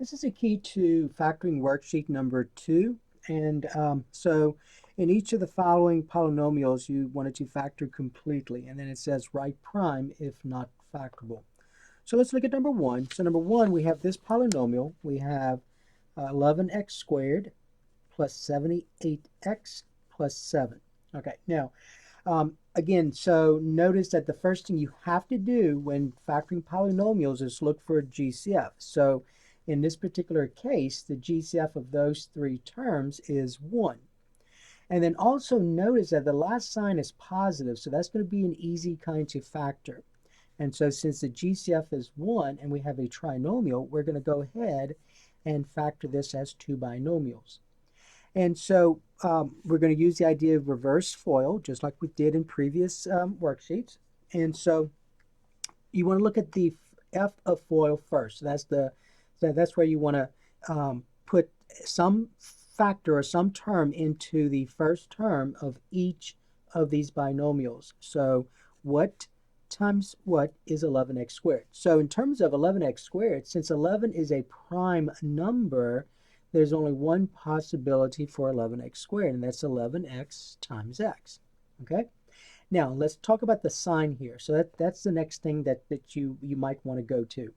This is a key to factoring worksheet number 2. And so in each of the following polynomials, you wanted to factor completely. And then it says write prime if not factorable. So let's look at number 1. So number 1, we have this polynomial. We have 11x squared plus 78x plus 7. Okay, now again, so notice that the first thing you have to do when factoring polynomials is look for a GCF. So in this particular case, the GCF of those three terms is 1. And then also notice that the last sign is positive, so that's going to be an easy kind to factor. And so since the GCF is 1 and we have a trinomial, we're going to go ahead and factor this as two binomials. And so we're going to use the idea of reverse FOIL, just like we did in previous worksheets. And so you want to look at the f of FOIL first. So that's where you want to put some factor or some term into the first term of each of these binomials. So what times what is 11x squared? So in terms of 11x squared, since 11 is a prime number, there's only one possibility for 11x squared, and that's 11x times x. Okay? Now, let's talk about the sign here. So that's the next thing that you might want to go to.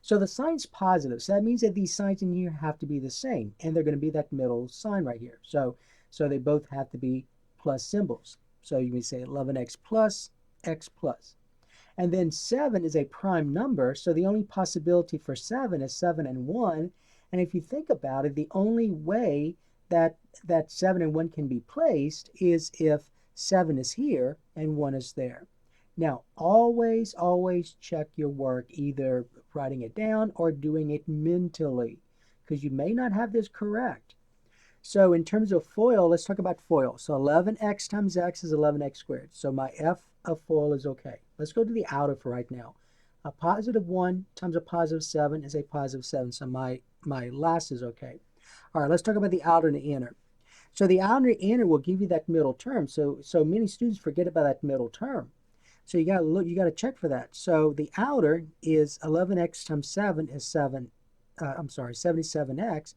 So the sign's positive. So that means that these signs in here have to be the same, and they're going to be that middle sign right here. So they both have to be plus symbols. So you may say 11x plus, x plus. And then 7 is a prime number, so the only possibility for 7 is 7 and 1. And if you think about it, the only way that 7 and 1 can be placed is if 7 is here and 1 is there. Now, always, always check your work, either writing it down or doing it mentally, because you may not have this correct. So in terms of FOIL, let's talk about FOIL. So 11x times x is 11x squared. So my f of FOIL is okay. Let's go to the outer for right now. A positive 1 times a positive 7 is a positive 7. So my last is okay. All right, let's talk about the outer and the inner. So the outer and inner will give you that middle term. So many students forget about that middle term. So you got to look, you got to check for that. So the outer is 11x times 7 is 77x.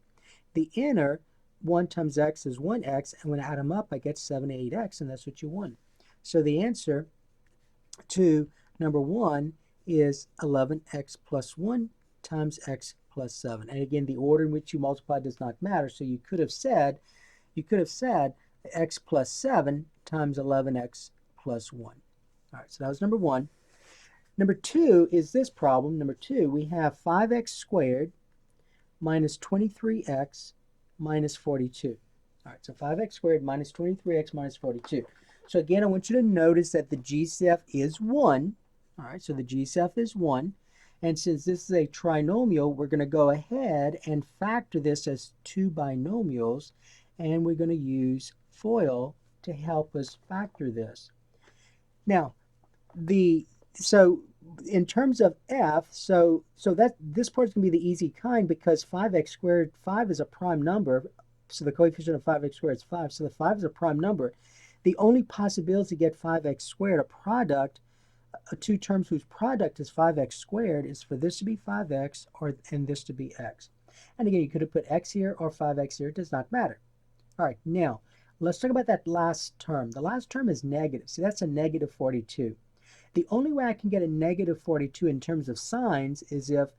The inner, 1 times x is 1x, and when I add them up, I get 78x, and that's what you want. So the answer to number 1 is 11x plus 1 times x plus 7. And again, the order in which you multiply does not matter. So you could have said x plus 7 times 11x plus 1. All right, so that was number 1. Number 2 is this problem. Number 2, we have 5x squared minus 23x minus 42. All right, so 5x squared minus 23x minus 42. So again, I want you to notice that the GCF is 1. All right, so the GCF is 1. And since this is a trinomial, we're going to go ahead and factor this as two binomials, and we're going to use FOIL to help us factor this. Now, so in terms of f, so that this part's going to be the easy kind, because 5x squared, 5 is a prime number, so the coefficient of 5x squared is 5, so the 5 is a prime number. The only possibility to get 5x squared, a product, two terms whose product is 5x squared, is for this to be 5x and this to be x. And again, you could have put x here or 5x here, it does not matter. All right, now let's talk about that last term. The last term is negative. See, that's a negative 42. The only way I can get a negative 42 in terms of signs is if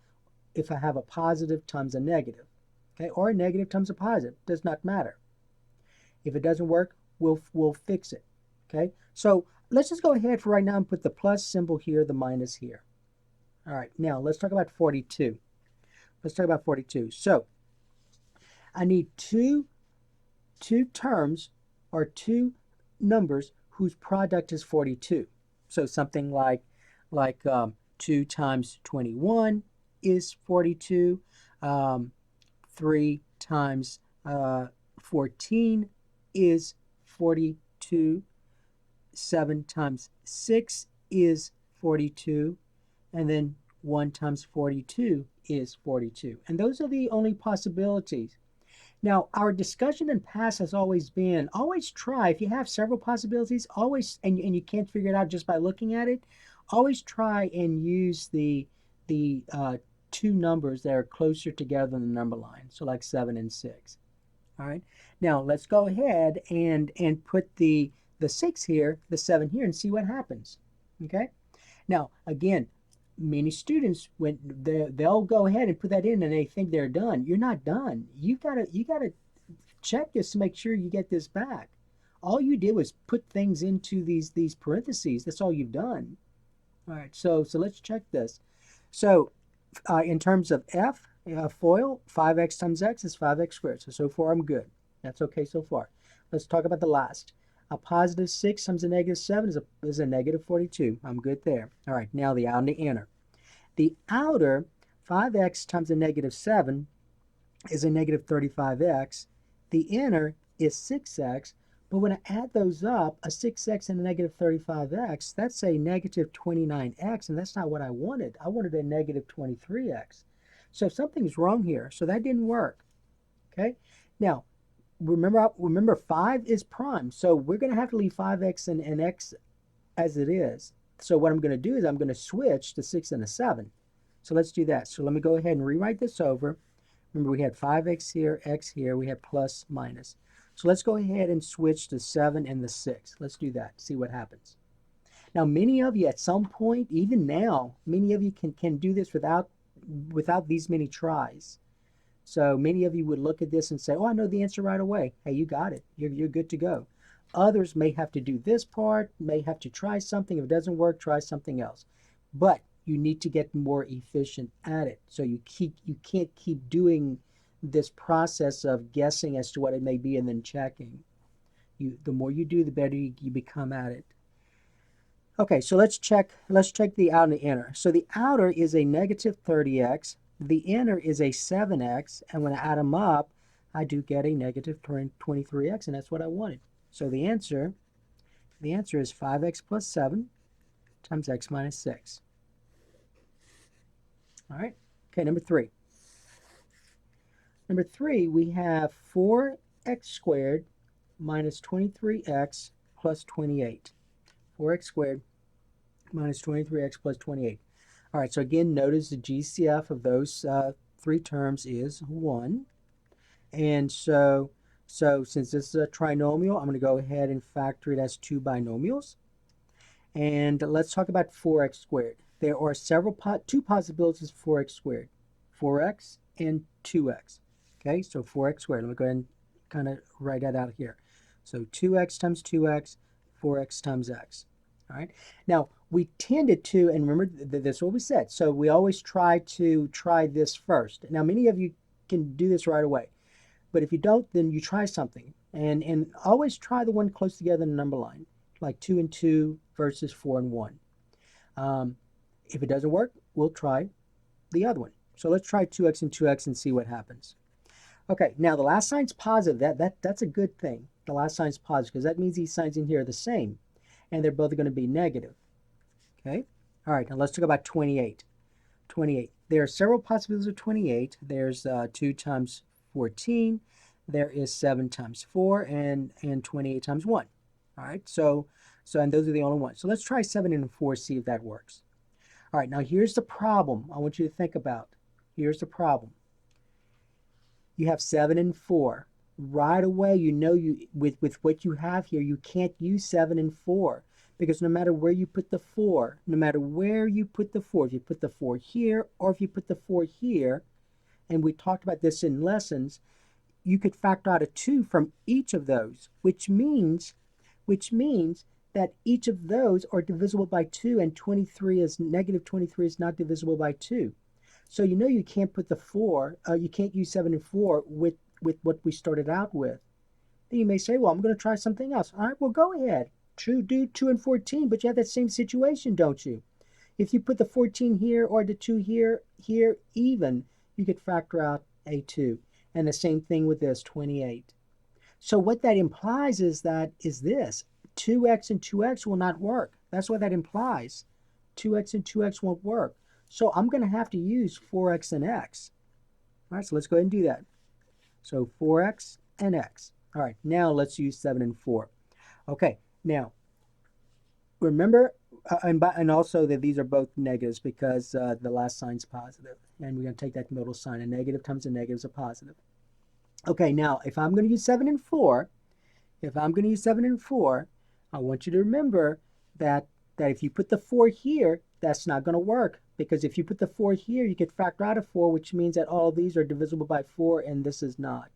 I have a positive times a negative, okay, or a negative times a positive. Does not matter. If it doesn't work, we'll fix it, okay? So let's just go ahead for right now and put the plus symbol here, the minus here. All right, now let's talk about 42. Let's talk about 42. So I need two terms or two numbers whose product is 42. So something like 2 times 21 is 42. 3 times 14 is 42. 7 times 6 is 42. And then 1 times 42 is 42. And those are the only possibilities. Now, our discussion in past has always been, always try, if you have several possibilities, always, and you can't figure it out just by looking at it, always try and use the two numbers that are closer together than the number line, so like 7 and 6. All right. Now let's go ahead and put the 6 here, the 7 here, and see what happens. Okay. Now again, many students when they'll go ahead and put that in and they think they're done. You're not done. You gotta check this to make sure you get this back. All you did was put things into these parentheses. That's all you've done. All right. So let's check this. So in terms of f, FOIL, 5x times x is 5x squared. So far I'm good. That's okay so far. Let's talk about the last. A positive 6 times a negative 7 is a negative 42. I'm good there. All right, now the outer and the inner. The outer, 5x times a negative 7 is a negative 35x. The inner is 6x. But when I add those up, a 6x and a negative 35x, that's a negative 29x, and that's not what I wanted. I wanted a negative 23x. So something's wrong here. So that didn't work. Okay? Now, remember 5 is prime. So we're going to have to leave 5x and x as it is. So what I'm going to do is I'm going to switch to 6 and a 7. So let's do that. So let me go ahead and rewrite this over. Remember, we had 5x here, x here. We had plus, minus. So let's go ahead and switch to 7 and the 6. Let's do that, see what happens. Now, many of you at some point, even now, many of you can do this without these many tries. So many of you would look at this and say, oh, I know the answer right away. Hey, you got it. You're good to go. Others may have to do this part, may have to try something. If it doesn't work, try something else. But you need to get more efficient at it. So you can't keep doing this process of guessing as to what it may be and then checking. The more you do, the better you become at it. Okay, so let's check the outer and the inner. So the outer is a negative 30x. The inner is a 7x. And when I add them up, I do get a negative 23x, and that's what I wanted. So the answer is 5x plus 7 times x minus 6. All right. Okay, number 3. Number 3, we have 4x squared minus 23x plus 28. 4x squared minus 23x plus 28. All right, so again, notice the GCF of those 3 terms is 1. And so since this is a trinomial, I'm going to go ahead and factor it as 2 binomials. And let's talk about 4x squared. There are two possibilities for 4x squared, 4x and 2x. Okay, so 4x squared. Let me go ahead and kind of write that out here. So 2x times 2x, 4x times x. All right. Now, we tended to, and remember, this is what we said. So we always try this first. Now, many of you can do this right away. But if you don't, then you try something. And always try the one close together in the number line, like 2 and 2 versus 4 and 1. If it doesn't work, we'll try the other one. So let's try 2x and 2x and see what happens. Okay, now the last sign's positive. That's a good thing. The last sign's positive because that means these signs in here are the same. And they're both going to be negative. Okay? All right, now let's talk about 28. 28. There are several possibilities of 28. There's 2 times 14. There is 7 times 4 and 28 times 1. All right, so and those are the only ones. So let's try 7 and 4, see if that works. All right, now here's the problem I want you to think about. Here's the problem. You have 7 and 4. Right away, you know with what you have here, you can't use 7 and 4 because no matter where you put the 4, no matter where you put the 4, if you put the 4 here or if you put the 4 here, and we talked about this in lessons, you could factor out a 2 from each of those, which means that each of those are divisible by 2, and negative 23 is not divisible by 2. So you know you can't put the 4, you can't use 7 and 4 with what we started out with. Then you may say, well, I'm going to try something else. All right, well, go ahead. Do 2 and 14, but you have that same situation, don't you? If you put the 14 here or the 2 here even, you could factor out a 2. And the same thing with this, 28. So what that implies is this. 2x and 2x will not work. That's what that implies. 2x and 2x won't work. So I'm going to have to use 4x and x. All right, so let's go ahead and do that. So 4x and x. All right, now let's use 7 and 4. Okay, now remember, and also that these are both negatives because the last sign's positive. and we're going to take that middle sign. A negative times a negative is a positive. Okay, now if I'm going to use 7 and 4, I want you to remember that if you put the 4 here, that's not going to work, because if you put the 4 here, you get factor out of 4, which means that all of these are divisible by 4, and this is not.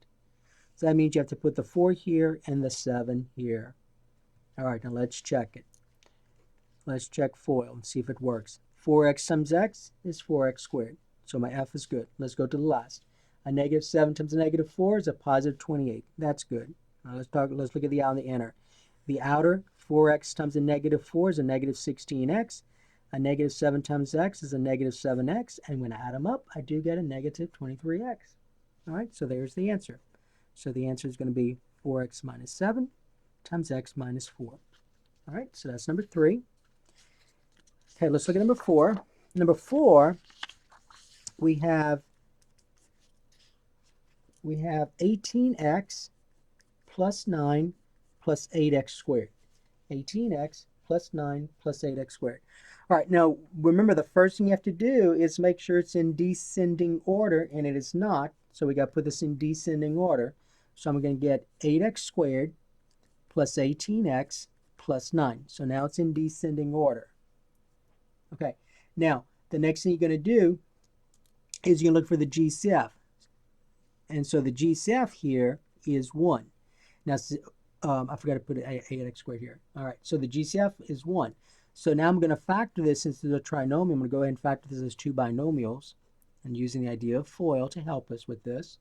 So that means you have to put the 4 here and the 7 here. All right, now let's check it. Let's check FOIL and see if it works. 4x times x is 4x squared. So my f is good. Let's go to the last. A negative 7 times a negative 4 is a positive 28. That's good. Now let's look at the out and the inner. The outer, 4x times a negative 4 is a negative 16x. A negative 7 times x is a negative 7x. And when I add them up, I do get a negative 23x. All right, so there's the answer. So the answer is going to be 4x minus 7 times x minus 4. All right, so that's number 3. Okay, let's look at number 4. Number 4, we have 18x plus 9 plus 8x squared. 18x plus 9 plus 8x squared. All right, now remember, the first thing you have to do is make sure it's in descending order, and it is not. So we got to put this in descending order. So I'm going to get 8x squared plus 18x plus 9. So now it's in descending order. Okay, now the next thing you're going to do is you're going to look for the GCF. And so the GCF here is 1. Now, I forgot to put 8x squared here. All right, so the GCF is 1. So now I'm going to factor this, since it's a trinomial. I'm going to go ahead and factor this as 2 binomials, and using the idea of FOIL to help us with this.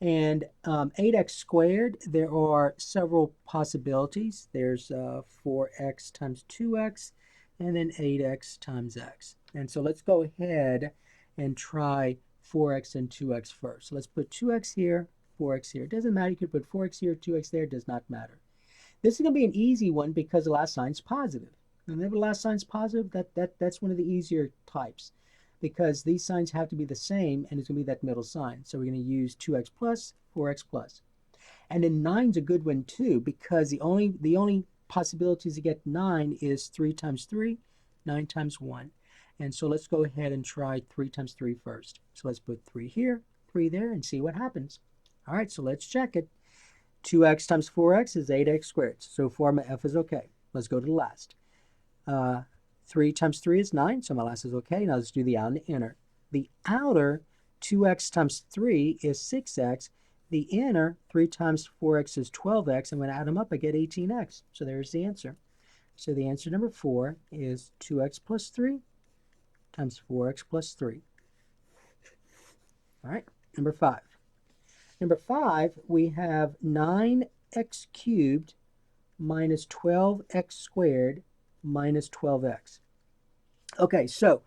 And 8x squared, there are several possibilities. There's 4x times 2x, and then 8x times x. And so let's go ahead and try 4x and 2x first. So let's put 2x here, 4x here. It doesn't matter. You could put 4x here, 2x there. It does not matter. This is going to be an easy one because the last sign's positive. Whenever the last sign's positive, that's one of the easier types, because these signs have to be the same, and it's going to be that middle sign. So we're going to use 2x plus, 4x plus. And then 9's a good one too, because the only possibilities to get 9 is 3 times 3, 9 times 1. And so let's go ahead and try 3 times 3 first. So let's put 3 here, 3 there, and see what happens. All right, so let's check it. 2x times 4x is 8x squared. So far my f is okay. Let's go to the last. 3 times 3 is 9, so my last is okay. Now let's do the outer and the inner. The outer, 2x times 3 is 6x. The inner, 3 times 4x is 12x, and when I add them up, I get 18x. So there's the answer. So the answer number 4 is 2x plus 3 times 4x plus 3. All right, number 5. Number 5, we have 9x cubed minus 12x squared minus 12x. Okay, so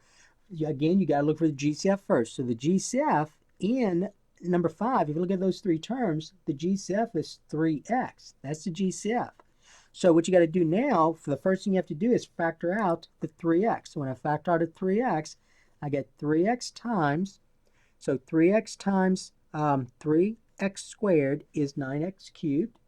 again, you got to look for the GCF first. So the GCF in number 5, if you look at those 3 terms, the GCF is 3x. That's the GCF. So what you got to do now, for the first thing you have to do is factor out the 3x. So when I factor out a 3x, I get 3x times, so 3x times 3x squared is 9x cubed,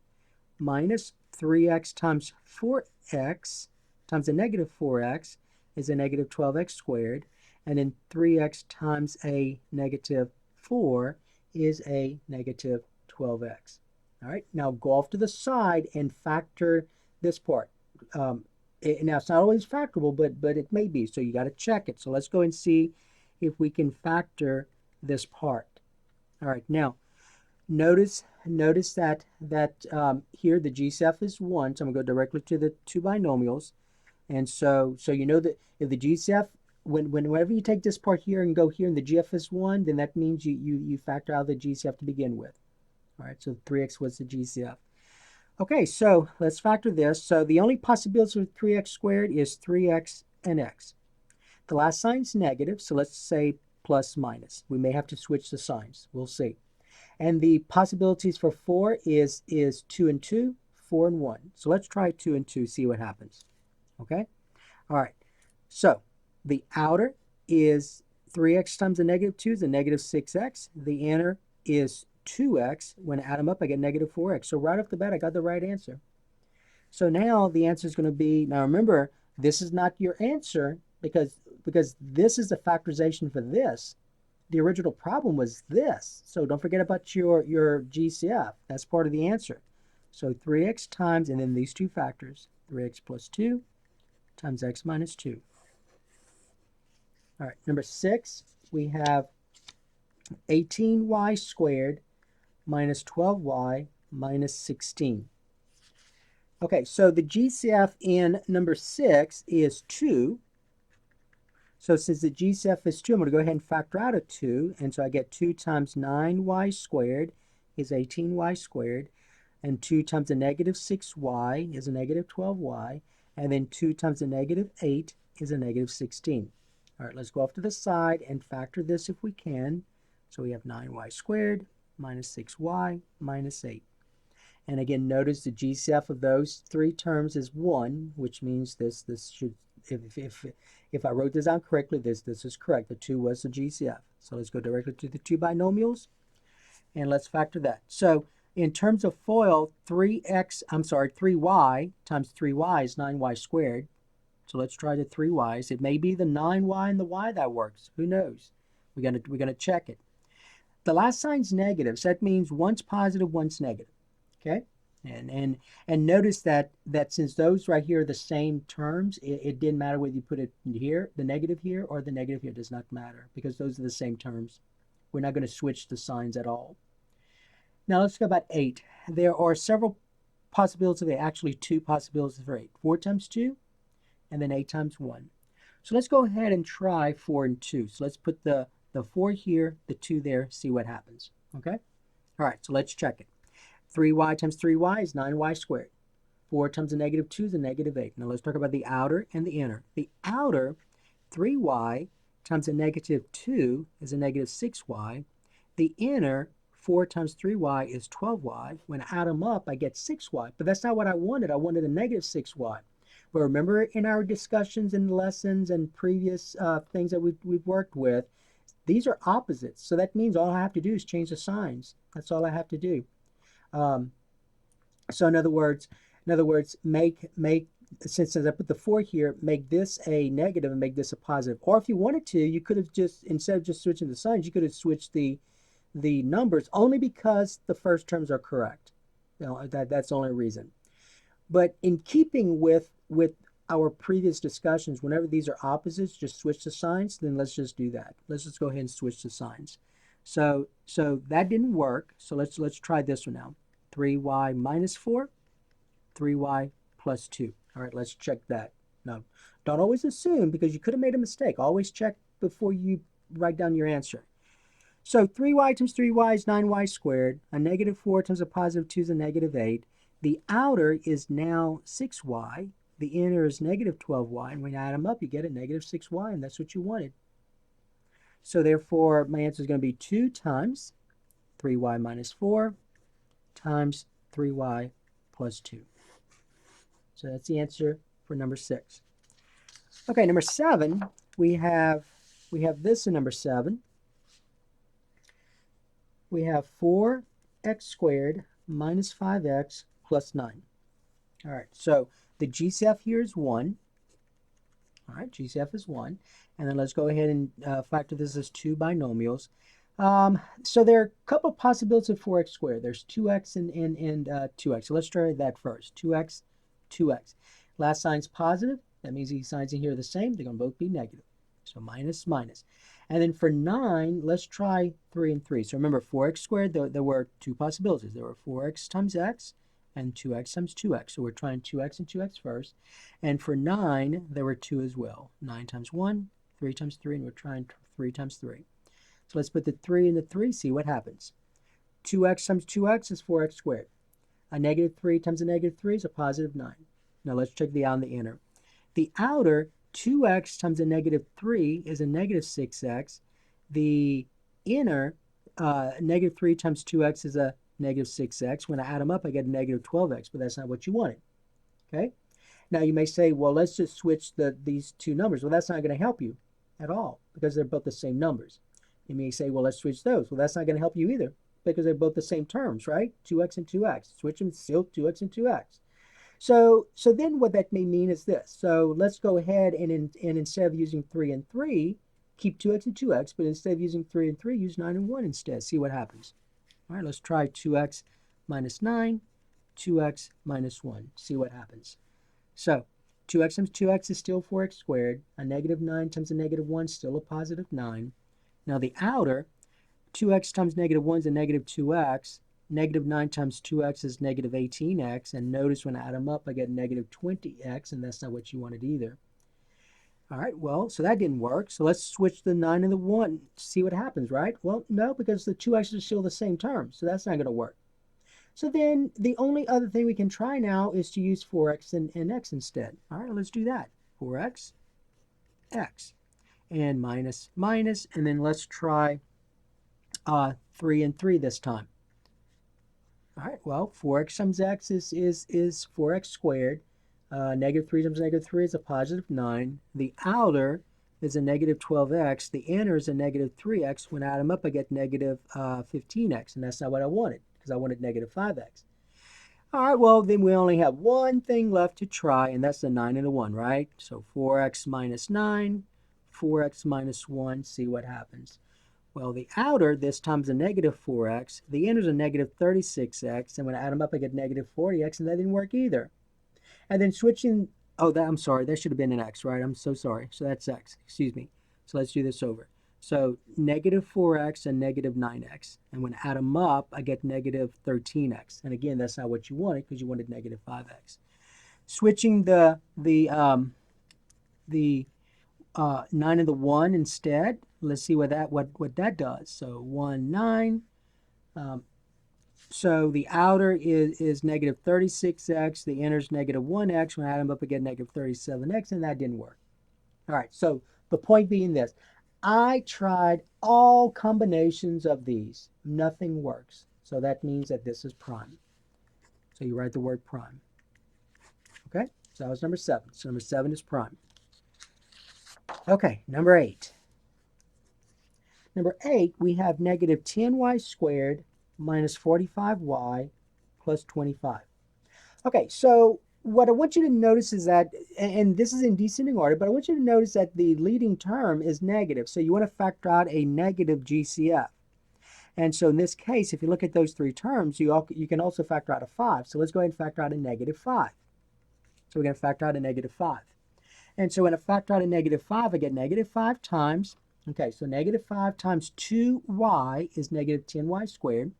minus 3x times 4x times a negative 4x is a negative 12x squared, and then 3x times a negative 4 is a negative 12x. All right, now go off to the side and factor this part. Now, it's not always factorable, but it may be, so you got to check it. So let's go and see if we can factor this part. All right, now, notice that here the GCF is 1, so I'm going to go directly to the 2 binomials. And so you know that if the GCF, whenever you take this part here and go here and the GF is 1, then that means you factor out the GCF to begin with. All right, so 3x was the GCF. Okay, so let's factor this. So the only possibility with 3x squared is 3x and x. The last sign's negative, so let's say plus minus. We may have to switch the signs. We'll see. And the possibilities for 4 is 2 and 2, 4 and 1. So let's try 2 and 2, see what happens. Okay? All right. So the outer is 3x times a negative 2 is a negative 6x. The inner is 2x. When I add them up, I get negative 4x. So right off the bat, I got the right answer. So now the answer is going to be, now remember, this is not your answer because this is the factorization for this. the original problem was this. So don't forget about your GCF. That's part of the answer. So 3x times, and then these two factors, 3x plus 2 times x minus 2. All right, number 6, we have 18y squared minus 12y minus 16. Okay, so the GCF in number 6 is 2. So since the GCF is 2, I'm going to go ahead and factor out a 2. And so I get 2 times 9y squared is 18y squared. And 2 times a negative 6y is a negative 12y. And then 2 times a negative 8 is a negative 16. All right, let's go off to the side and factor this if we can. So we have 9y squared minus 6y minus 8. And again, notice the GCF of those three terms is 1, which means this should, if I wrote this down correctly, this is correct. The 2 was the GCF. So let's go directly to the two binomials, and let's factor that. So in terms of FOIL, 3y times 3y is 9y squared. So let's try the 3y's. It may be the 9y and the y that works. Who knows? We're gonna check it. The last sign's negative, so that means one's positive, one's negative. Okay, and notice that since those right here are the same terms, it didn't matter whether you put it here, the negative here, or the negative here. It does not matter because those are the same terms. We're not going to switch the signs at all. Now let's go about 8. There are several possibilities of 8, actually 2 possibilities for 8. 4 times 2, and then 8 times 1. So let's go ahead and try 4 and 2. So let's put the 4 here, the 2 there, see what happens. Okay? All right, so let's check it. 3y times 3y is 9y squared. 4 times a negative 2 is a negative 8. Now let's talk about the outer and the inner. The outer, 3y times a negative 2 is a negative 6y. The inner, 4 times 3y is 12y. When I add them up, I get 6y. But that's not what I wanted. I wanted a negative 6y. But remember in our discussions and lessons and previous things that we've worked with, these are opposites. So that means all I have to do is change the signs. That's all I have to do. So in other words, make since I put the 4 here, make this a negative and make this a positive. Or if you wanted to, you could have just, instead of just switching the signs, you could have switched the numbers only because the first terms are correct. You know, that's the only reason. But in keeping with our previous discussions, whenever these are opposites, just switch the signs. Then let's just do that. Let's just go ahead and switch the signs. So that didn't work. So let's try this one now. 3y minus 4, 3y plus 2. All right, let's check that. Now, don't always assume because you could have made a mistake. Always check before you write down your answer. So 3y times 3y is 9y squared. A negative 4 times a positive 2 is a negative 8. The outer is now 6y. The inner is negative 12y. And when you add them up, you get a negative 6y, and that's what you wanted. So therefore, my answer is going to be 2 times 3y minus 4 times 3y plus 2. So that's the answer for number 6. Okay, number 7, we have this in number 7. We have 4x squared minus 5x plus 9. All right, so the GCF here is 1. All right, GCF is 1. And then let's go ahead and factor this as 2 binomials. So there are a couple of possibilities of 4x squared. There's 2x and 2x. So let's try that first. 2x, 2x. Last sign's positive. That means these signs in here are the same. They're going to both be negative. So minus, minus. And then for 9, let's try 3 and 3. So remember, 4x squared, there were 2 possibilities. There were 4x times x and 2x times 2x. So we're trying 2x and 2x first. And for 9, there were 2 as well. 9 times 1, 3 times 3, and we're trying 3 times 3. So let's put the 3 in the 3, see what happens. 2x times 2x is 4x squared. A negative 3 times a negative 3 is a positive 9. Now let's check the out and the inner. The outer, 2x times a negative 3 is a negative 6x. The inner, negative 3 times 2x is a negative 6x. When I add them up, I get a negative 12x, but that's not what you wanted. Okay? Now you may say, well, let's just switch these two numbers. Well, that's not going to help you at all because they're both the same numbers. You may say, well, let's switch those. Well, that's not going to help you either because they're both the same terms, right? 2x and 2x. Switch them, still 2x and 2x. So then what that may mean is this. So let's go ahead and instead of using 3 and 3, keep 2x and 2x, but instead of using 3 and 3, use 9 and 1 instead. See what happens. All right, let's try 2x minus 9, 2x minus 1. See what happens. So 2x times 2x is still 4x squared. A negative 9 times a negative 1 is still a positive 9. Now the outer, 2x times negative 1 is a negative 2x. Negative 9 times 2x is negative 18x. And notice when I add them up, I get negative 20x, and that's not what you wanted either. All right, well, so that didn't work. So let's switch the 9 and the 1, see what happens, right? Well, no, because the 2x are still the same term, so that's not going to work. So then the only other thing we can try now is to use 4x and x instead. All right, let's do that. 4x, x, and minus, minus, and then let's try 3 and 3 this time. All right, well, 4x times x is 4x squared. Negative 3 times negative 3 is a positive 9. The outer is a negative 12x. The inner is a negative 3x. When I add them up, I get negative 15x, and that's not what I wanted, because I wanted negative 5x. All right, well, then we only have one thing left to try, and that's the 9 and the 1, right? So 4x minus 9, 4x minus 1, see what happens. Well, the outer this time is a negative 4x. The inner is a negative 36x, and when I add them up, I get negative 40x, and that didn't work either. And then switching, I'm sorry, that should have been an x, right? I'm so sorry. So that's x, excuse me. So let's do this over. So negative 4x and negative 9x. And when I add them up, I get negative 13x. And again, that's not what you wanted because you wanted negative 5x. Switching the 9 and the 1 instead, let's see what that does. So 1, 9. So the outer is negative 36x, the inner is negative 1x. When I add them up, I get negative 37x, and that didn't work. All right, so the point being this. I tried all combinations of these. Nothing works. So that means that this is prime. So you write the word prime. Okay, so that was number 7. So number 7 is prime. Okay, number 8. Number 8, we have negative 10y squared minus 45y plus 25. Okay, so what I want you to notice is that, and this is in descending order, but I want you to notice that the leading term is negative. So you want to factor out a negative GCF. And so in this case, if you look at those 3 terms, you can also factor out a 5. So let's go ahead and factor out a negative 5. So we're going to factor out a negative 5. And so when I factor out a negative 5, I get negative 5 times, okay, so negative 5 times 2y is negative 10y squared.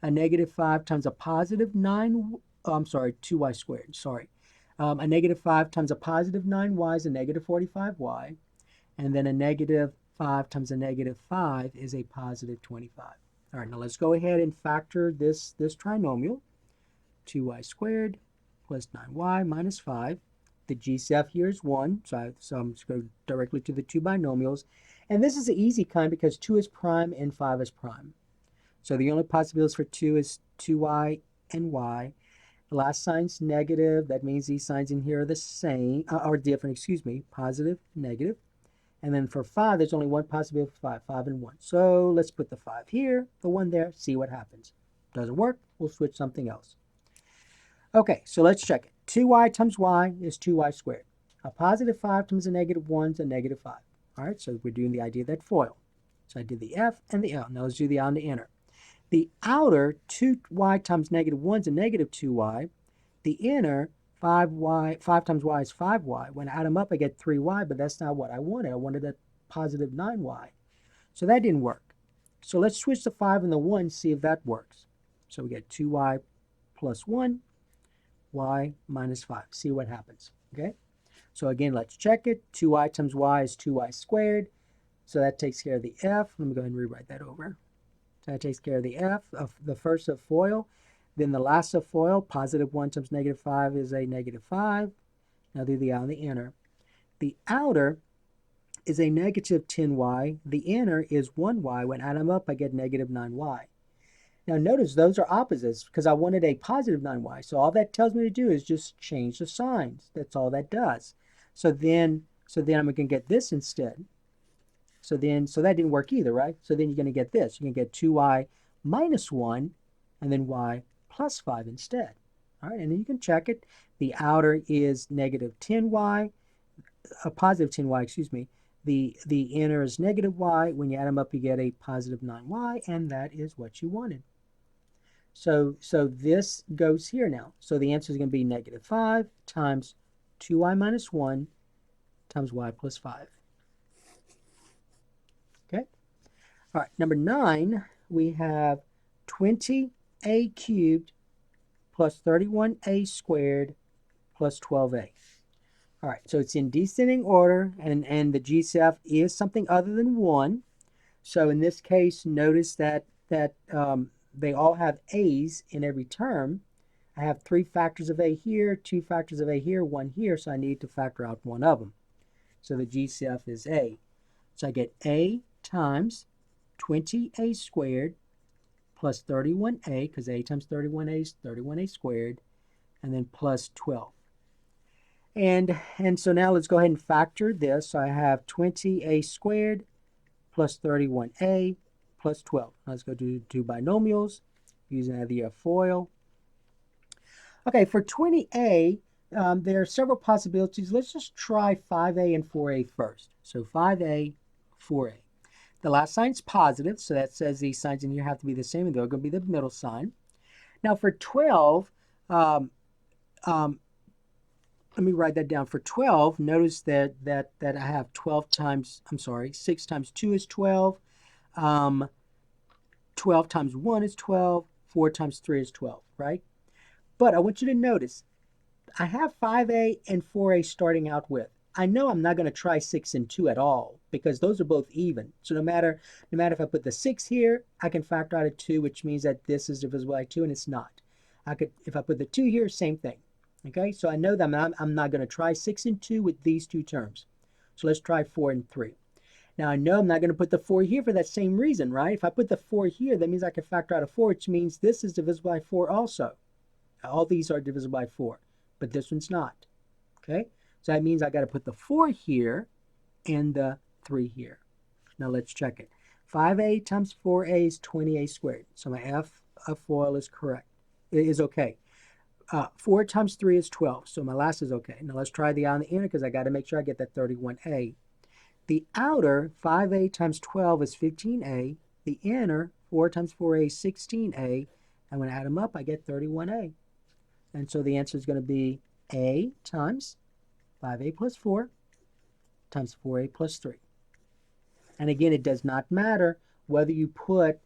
A negative 5 times a positive 9, oh, I'm sorry, 2y squared, sorry. A negative 5 times a positive 9y is a negative 45y. And then a negative 5 times a negative 5 is a positive 25. All right, now let's go ahead and factor this trinomial. 2y squared plus 9y minus 5. The GCF here is 1, so I'm just going to go directly to the 2 binomials. And this is the easy kind because 2 is prime and 5 is prime. So the only possibilities for 2 is 2y and y. The last sign's negative. That means these signs in here are the same, or different, excuse me, positive, negative. And then for 5, there's only one possibility for 5 and 1. So let's put the 5 here, the 1 there, see what happens. Doesn't work, we'll switch something else. Okay, so let's check it. 2y times y is 2y squared. A positive 5 times a negative 1 is a negative 5. All right, so we're doing the idea of that FOIL. So I did the F and the L. Now let's do the out and the inner. The outer, 2y times negative 1 is a negative 2y. The inner, 5 times y is 5y. When I add them up, I get 3y, but that's not what I wanted. I wanted a positive 9y. So that didn't work. So let's switch the 5 and the 1, see if that works. So we get 2y plus 1, y minus 5. See what happens, okay? So again, let's check it. 2y times y is 2y squared. So that takes care of the F. Let me go ahead and rewrite that over. So that takes care of the F, of the first of FOIL. Then the last of FOIL, positive 1 times negative 5 is a negative 5. Now do the out and the inner. The outer is a negative 10y. The inner is 1y. When I add them up, I get negative 9y. Now notice those are opposites because I wanted a positive 9y. So all that tells me to do is just change the signs. That's all that does. So then I'm going to get this instead. So that didn't work either, right? So then you're going to get this. You're going to get 2y minus 1 and then y plus 5 instead. All right, and then you can check it. The outer is negative 10y, a positive 10y, excuse me. The inner is negative y. When you add them up, you get a positive 9y, and that is what you wanted. So this goes here now. So the answer is going to be negative 5 times 2y minus 1 times y plus 5. Okay? All right, number 9, we have 20a cubed plus 31a squared plus 12a. All right, so it's in descending order, and the GCF is something other than 1. So in this case, notice that they all have a's in every term. I have 3 factors of a here, 2 factors of a here, 1 here, so I need to factor out one of them. So the GCF is a. So I get a times 20a squared plus 31a, because a times 31a is 31a squared, and then plus 12. And so now let's go ahead and factor this. So I have 20a squared plus 31a plus 12. Now let's go do binomials using the FOIL. Okay, for 20a, there are several possibilities. Let's just try 5a and 4a first. So 5a, 4a. The last sign's positive, so that says these signs in here have to be the same, and they're going to be the middle sign. Now for 12, let me write that down. For 12, notice that I have 12 times, 6 times 2 is 12. 12 times 1 is 12. 4 times 3 is 12, right? But I want you to notice, I have 5a and 4a starting out with. I know I'm not going to try 6 and 2 at all, because those are both even. So no matter if I put the 6 here, I can factor out a 2, which means that this is divisible by 2, and it's not. If I put the 2 here, same thing. Okay, so I know that I'm not going to try 6 and 2 with these two terms. So let's try 4 and 3. Now I know I'm not going to put the 4 here for that same reason, right? If I put the 4 here, that means I can factor out a 4, which means this is divisible by 4 also. All these are divisible by 4, but this one's not. Okay, so that means I got to put the 4 here and the 3 here. Now let's check it. 5a times 4a is 20a squared. So my F of FOIL is correct. It is okay. 4 times 3 is 12, so my last is okay. Now let's try the out and the inner, because I got to make sure I get that 31a. The outer, 5a times 12 is 15a. The inner, 4 times 4a is 16a. And when I add them up, I get 31a. And so the answer is going to be a times 5a plus 4 times 4a plus 3. And again, it does not matter whether you put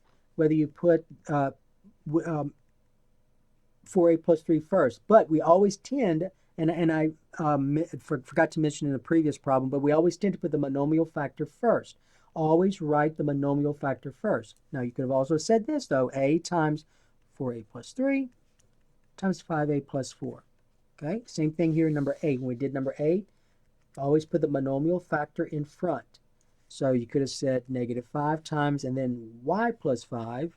4a plus 3 first, but we always tend, and I forgot to mention in the previous problem, but we always tend to put the monomial factor first. Always write the monomial factor first. Now you could have also said this though, a times 4a plus 3 times 5a plus 4. Okay, same thing here in number 8. When we did number 8, always put the monomial factor in front. So you could have said negative 5 times and then y plus 5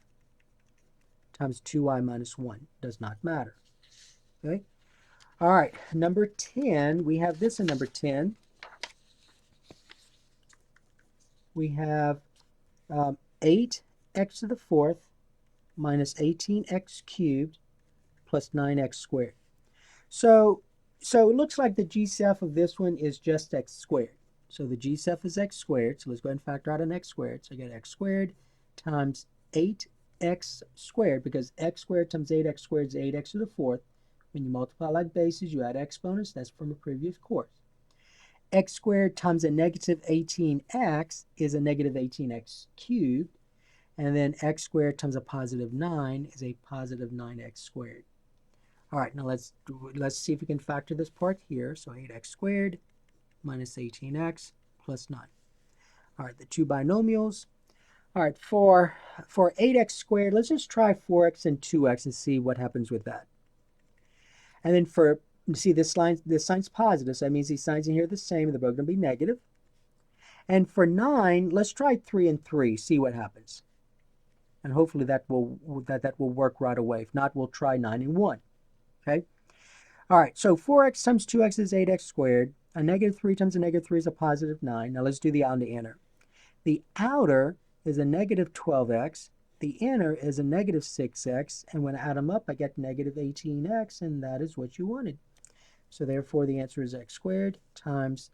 times 2y minus 1. Does not matter. Okay, all right, number 10, we have this in number 10. We have 8x to the 4th minus 18x cubed plus 9x squared. So it looks like the GCF of this one is just x squared. So the GCF is x squared. So let's go ahead and factor out an x squared. So I get x squared times 8x squared, because x squared times 8x squared is 8x to the 4th. When you multiply like bases, you add exponents. That's from a previous course. X squared times a negative 18x is a negative 18x cubed. And then x squared times a positive 9 is a positive 9x squared. All right, now let's see if we can factor this part here. So 8x squared minus 18x plus 9. All right, the two binomials. All right, for 8x squared, let's just try 4x and 2x and see what happens with that. And then see this sign's positive, so that means these signs in here are the same, and they're both going to be negative. And for 9, let's try 3 and 3, see what happens. And hopefully that will work right away. If not, we'll try 9 and 1. Okay? All right, so 4x times 2x is 8x squared. A negative 3 times a negative 3 is a positive 9. Now let's do the out and the inner. The outer is a negative 12x. The inner is a negative 6x. And when I add them up, I get negative 18x, and that is what you wanted. So therefore, the answer is x squared times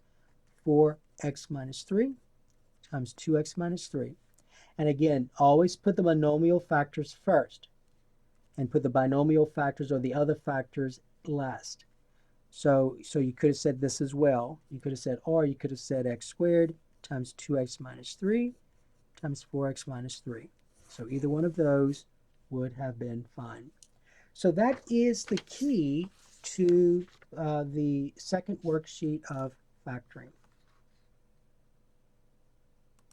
4 x minus 3 times 2x minus 3. And again, always put the monomial factors first and put the binomial factors or the other factors last. So you could have said this as well. You could have said, or you could have said x squared times 2x minus 3 times 4x minus 3. So either one of those would have been fine. So that is the key to the second worksheet of factoring.